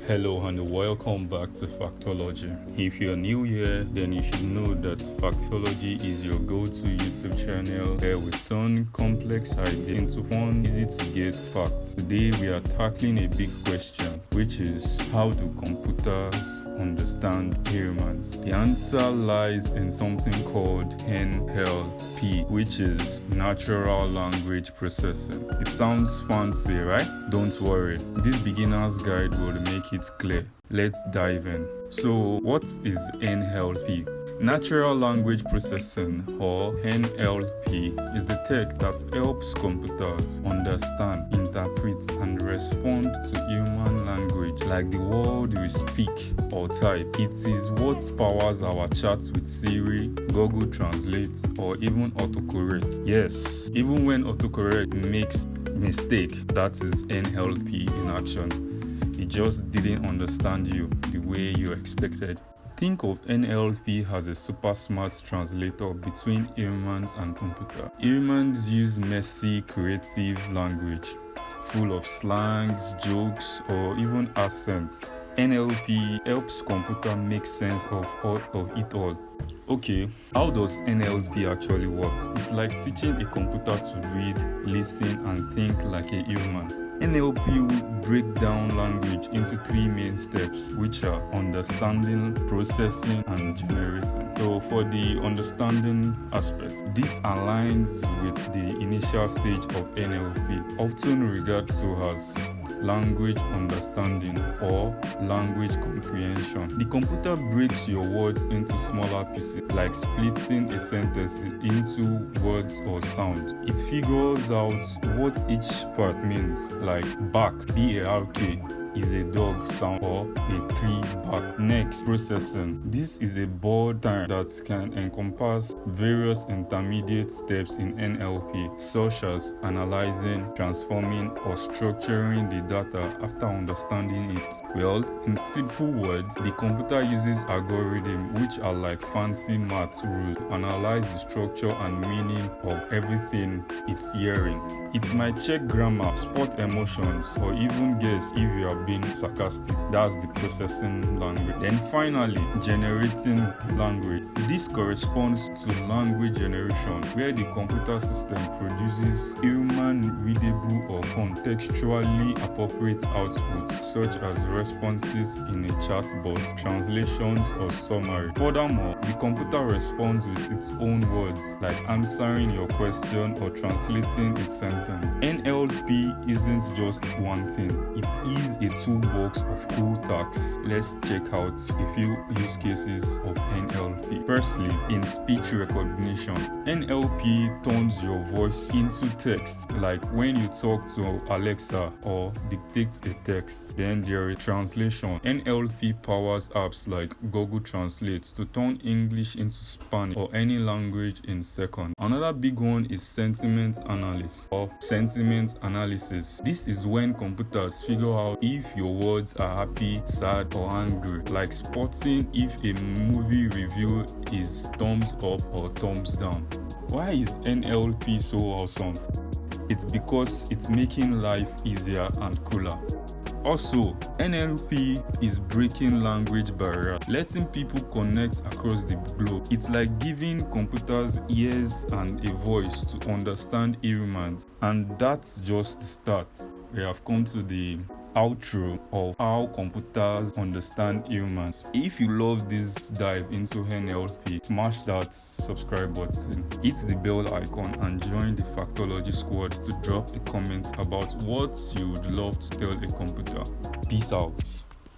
Hello and welcome back to Factology. If you're new here, then you should know that Factology is your go-to YouTube channel where we turn complex ideas into fun, easy to get facts. Today we are tackling a big question, which is how do computers understand humans? The answer lies in something called NLP, which is natural language processing. It sounds fancy, right? Don't worry, this beginner's guide will make it clear. Let's dive in. So, what is NLP? Natural language processing, or NLP, is the tech that helps computers understand, interpret, and respond to human language like the word we speak or type. It is what powers our chats with Siri, Google Translate, or even autocorrect. Yes, even when autocorrect makes mistake, that is NLP in action. It just didn't understand you the way you expected. Think of NLP as a super smart translator between humans and computer. Humans use messy, creative language, full of slangs, jokes, or even accents. NLP helps computer make sense of it all. Okay, how does NLP actually work? It's like teaching a computer to read, listen, and think like a human. NLP will break down language into three main steps, which are understanding, processing, and generating. So for the understanding aspect, this aligns with the initial stage of NLP, often referred to as language understanding or language comprehension. The computer breaks your words into smaller pieces, like splitting a sentence into words or sounds. It figures out what each part means, like bark, B-A-R-K, is a dog sound or a tree bark. Next, processing. This is a broad term that can encompass various intermediate steps in NLP, such as analyzing, transforming, or structuring the data after understanding it. Well, in simple words, the computer uses algorithms, which are like fancy math rules, to analyze the structure and meaning of everything it's hearing. It might check grammar, spot emotions, or even guess if you are being sarcastic. That's the processing language. Then finally, generating the language. This corresponds to language generation, where the computer system produces human readable or contextually appropriate output, such as responses in a chatbot, translations, or summary. Furthermore, the computer responds with its own words, like answering your question or translating a sentence. NLP isn't just one thing, it is a toolbox of cool tasks. Let's check out a few use cases of NLP. Firstly, in speech recognition, NLP turns your voice into text, like when you talk to Alexa or dictate a text. Then there is translation. NLP powers apps like Google Translate to turn English into Spanish or any language in seconds. Another big one is sentiment analysis or sentiment analysis. This is when computers figure out if your words are happy, sad, or angry, like spotting if a movie review is thumbs up or thumbs down. Why is NLP so awesome? It's because it's making life easier and cooler. Also, NLP is breaking language barrier, letting people connect across the globe. It's like giving computers ears and a voice to understand humans. And that's just the start. We have come to the outro of how computers understand humans. If you love this dive into NLP, smash that subscribe button, hit the bell icon, and join the Factology squad to drop a comment about what you would love to tell a computer. Peace out.